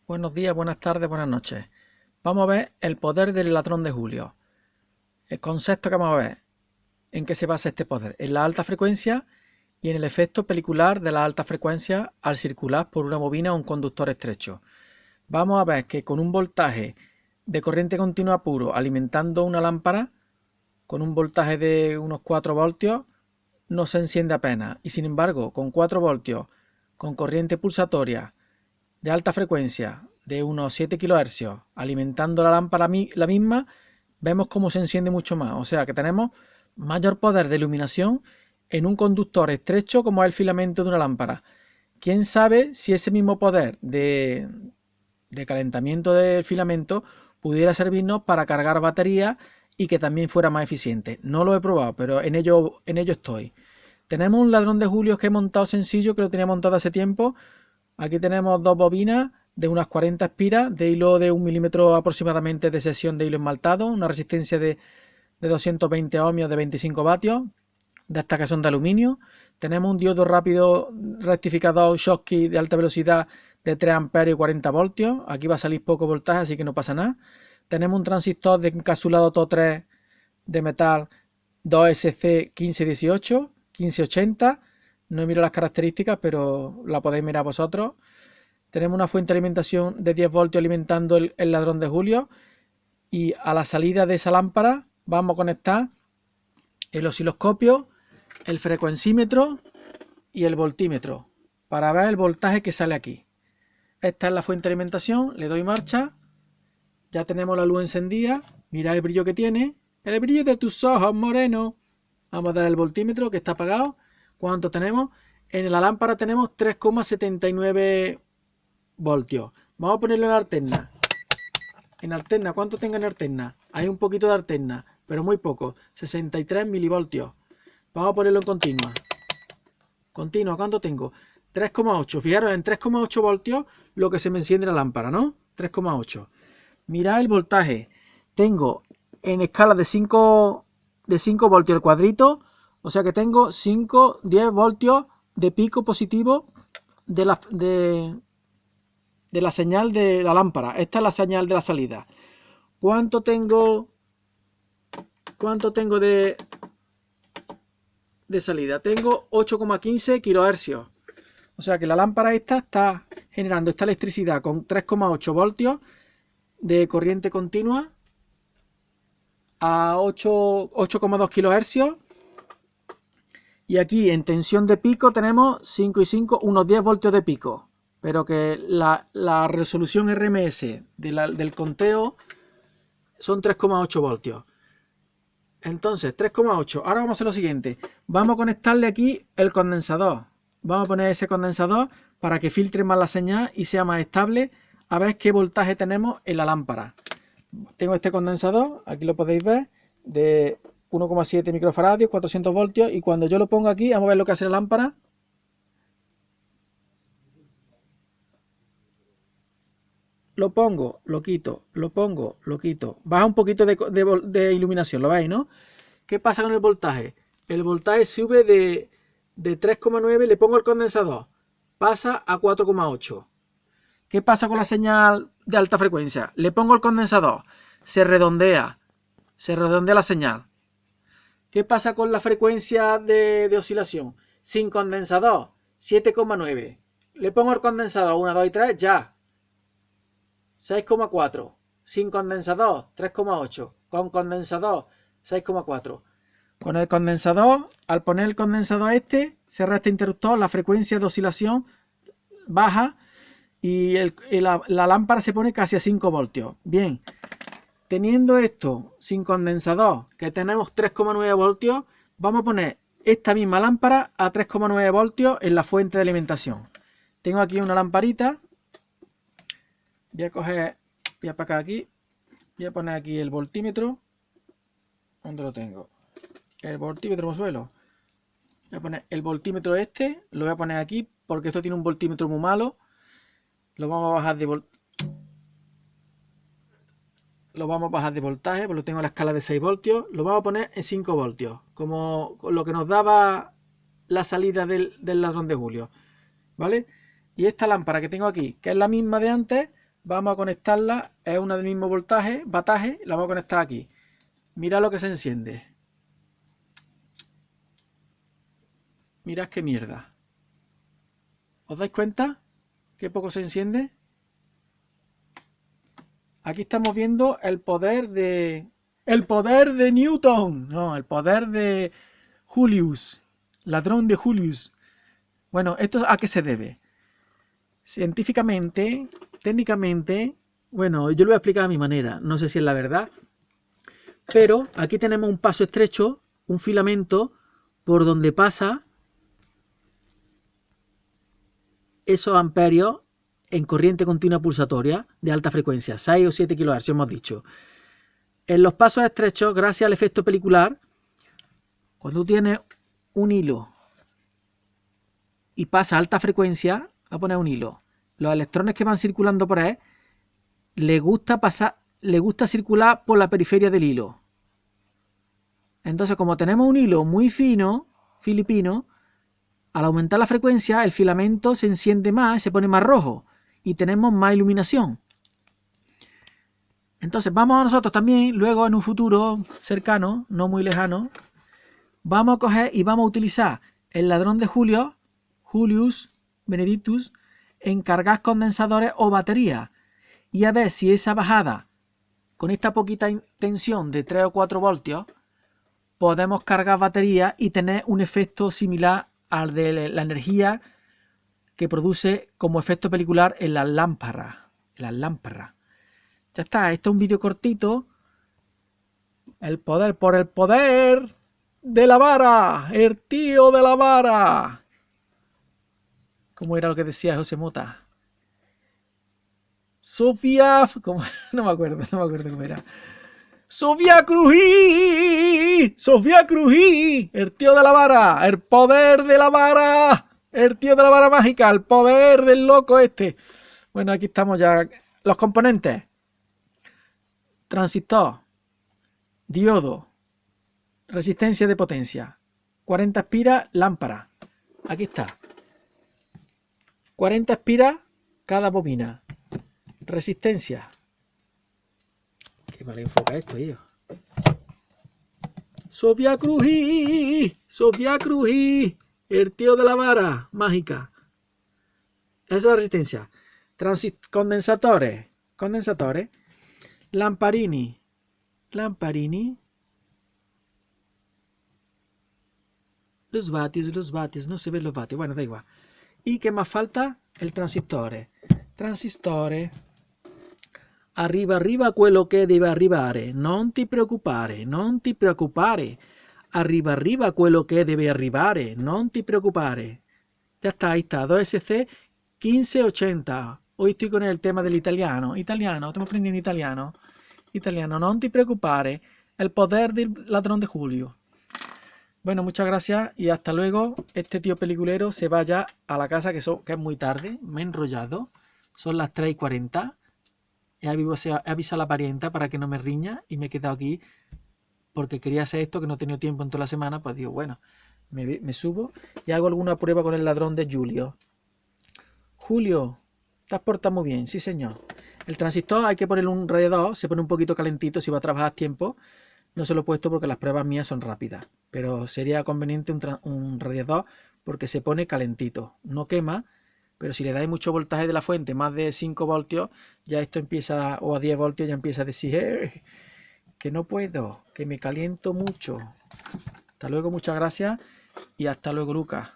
Buenos días, buenas tardes, buenas noches. Vamos a ver el poder del ladrón de Julio. El concepto que vamos a ver, en qué se basa este poder, en la alta frecuencia y en el efecto pelicular de la alta frecuencia al circular por una bobina o un conductor estrecho. Vamos a ver que con un voltaje de corriente continua puro alimentando una lámpara, con un voltaje de unos 4 voltios, no se enciende apenas. Y sin embargo, con 4 voltios, con corriente pulsatoria de alta frecuencia de unos 7 kHz alimentando la lámpara la misma, vemos cómo se enciende mucho más. O sea que tenemos mayor poder de iluminación en un conductor estrecho como es el filamento de una lámpara. ¿Quién sabe si ese mismo poder de calentamiento del filamento pudiera servirnos para cargar baterías y que también fuera más eficiente? No lo he probado, pero en ello estoy. Tenemos un ladrón de Julios que he montado sencillo, que lo tenía montado hace tiempo. Aquí tenemos dos bobinas de unas 40 espiras de hilo de 1 milímetro aproximadamente de sección de hilo esmaltado, una resistencia de 220 ohmios de 25 vatios, de estas que son de aluminio. Tenemos un diodo rápido rectificador Schottky de alta velocidad de 3 amperios y 40 voltios. Aquí va a salir poco voltaje, así que no pasa nada. Tenemos un transistor de encapsulado TO3 de metal 2SC 1518, 1580. No miro las características, pero la podéis mirar vosotros. Tenemos una fuente de alimentación de 10 voltios alimentando el ladrón de Julio. Y a la salida de esa lámpara vamos a conectar el osciloscopio, el frecuencímetro y el voltímetro para ver el voltaje que sale aquí. Esta es la fuente de alimentación, le doy marcha, ya tenemos la luz encendida, mira el brillo que tiene, el brillo de tus ojos, moreno. Vamos a dar el voltímetro que está apagado. ¿Cuánto tenemos? En la lámpara tenemos 3,79 voltios. Vamos a ponerlo en alterna. En alterna, ¿cuánto tengo en alterna? Hay un poquito de alterna, pero muy poco, 63 milivoltios. Vamos a ponerlo en continua. Continua, ¿cuánto tengo? 3,8. Fijaros, en 3,8 voltios lo que se me enciende la lámpara, ¿no? 3,8. Mirad el voltaje. Tengo en escala de 5 voltios el cuadrito, o sea que tengo 10 voltios de pico positivo de la señal de la lámpara. Esta es la señal de la salida. ¿Cuánto tengo de salida? Tengo 8,15 kHz. O sea que la lámpara esta está generando esta electricidad con 3,8 voltios de corriente continua a 8,2 kHz. Y aquí en tensión de pico tenemos 5 y 5, unos 10 voltios de pico. Pero que la resolución RMS del conteo son 3,8 voltios. Entonces, 3,8. Ahora vamos a hacer lo siguiente. Vamos a conectarle aquí el condensador. Vamos a poner ese condensador para que filtre más la señal y sea más estable. A ver qué voltaje tenemos en la lámpara. Tengo este condensador, aquí lo podéis ver, de 1,7 microfaradios, 400 voltios. Y cuando yo lo pongo aquí, vamos a ver lo que hace la lámpara. Lo pongo, lo quito, lo pongo, lo quito. Baja un poquito de iluminación, ¿lo veis, no? ¿Qué pasa con el voltaje? El voltaje sube de 3,9, le pongo el condensador, pasa a 4,8. ¿Qué pasa con la señal de alta frecuencia? Le pongo el condensador, se redondea la señal. ¿Qué pasa con la frecuencia de oscilación? Sin condensador, 7,9. Le pongo el condensador, 1, 2 y 3, ya. 6,4. Sin condensador, 3,8. Con condensador, 6,4. Con el condensador, al poner el condensador se resta interruptor, la frecuencia de oscilación baja y la lámpara se pone casi a 5 voltios. Bien, teniendo esto sin condensador, que tenemos 3,9 voltios, vamos a poner esta misma lámpara a 3,9 voltios en la fuente de alimentación. Tengo aquí una lamparita. Voy a apagar aquí, voy a poner aquí el voltímetro. ¿Dónde lo tengo? El voltímetro suelo. Voy a poner el voltímetro lo voy a poner aquí porque esto tiene un voltímetro muy malo. Lo vamos a bajar de voltaje, porque lo tengo en la escala de 6 voltios. Lo vamos a poner en 5 voltios, como lo que nos daba la salida del ladrón de Julio, ¿vale? Y esta lámpara que tengo aquí, que es la misma de antes, Vamos a conectarla, es una del mismo voltaje, vataje, la vamos a conectar aquí. Mira lo que se enciende. Mirad qué mierda. ¿Os dais cuenta? Qué poco se enciende. Aquí estamos viendo el poder de... ¡El poder de Newton! No, el poder de Julius. Ladrón de Julius. Bueno, ¿esto a qué se debe? Científicamente, técnicamente, bueno, yo lo voy a explicar a mi manera. No sé si es la verdad. Pero aquí tenemos un paso estrecho, un filamento, por donde pasa esos amperios en corriente continua pulsatoria de alta frecuencia, 6 o 7 kHz, hemos dicho. En los pasos estrechos, gracias al efecto pelicular, cuando tú tienes un hilo y pasa a alta frecuencia, a poner un hilo, los electrones que van circulando por ahí, les gusta circular por la periferia del hilo. Entonces, como tenemos un hilo muy fino, filipino, al aumentar la frecuencia, el filamento se enciende más, se pone más rojo y tenemos más iluminación. Entonces vamos a nosotros también, luego en un futuro cercano, no muy lejano, vamos a coger y vamos a utilizar el ladrón de Julius Benedictus, en cargar condensadores o baterías y a ver si esa bajada, con esta poquita tensión de 3 o 4 voltios, podemos cargar baterías y tener un efecto similar al de la energía que produce como efecto pelicular en las lámparas. Ya está, esto es un vídeo cortito. El poder por el poder de la vara, el tío de la vara. ¿Cómo era lo que decía José Mota? Sofía, no me acuerdo cómo era. Sofía Crují, el tío de la vara, el poder de la vara, el tío de la vara mágica, el poder del loco este. Bueno, aquí estamos ya. Los componentes: transistor, diodo, resistencia de potencia, 40 amperios, lámpara. Aquí está. 40 amperios cada bobina. Resistencia. Qué mal enfoca esto, tío. Sofía Crují, el tío de la vara mágica. Esa es la resistencia. Condensadores. Lamparini. Los vatios, no se ven los vatios. Bueno, da igual. ¿Y qué más falta? El transistore. Arriba quello che deve arrivare. Non ti preoccupare. Arriba quello che deve arrivare. Non ti preoccupare. Ya está, ahí está. 2SC 1580. Hoy estoy con el tema del italiano. Estamos aprendiendo italiano. Non ti preoccupare. El poder del ladrón de Julio. Bueno, muchas gracias y hasta luego. Este tío peliculero se vaya a la casa que es muy tarde. Me he enrollado. Son las 3:40. He avisado a la parienta para que no me riña y me he quedado aquí porque quería hacer esto que no he tenido tiempo en toda la semana. Pues digo, bueno, me subo y hago alguna prueba con el ladrón de Julio. Julio, te has portado muy bien, sí señor. El transistor hay que ponerle un radiador, se pone un poquito calentito si va a trabajar a tiempo. No se lo he puesto porque las pruebas mías son rápidas, pero sería conveniente un radiador porque se pone calentito, no quema. Pero si le dais mucho voltaje de la fuente, más de 5 voltios, ya esto empieza, o a 10 voltios ya empieza a decir, que no puedo, que me caliento mucho. Hasta luego, muchas gracias y hasta luego, Lucas.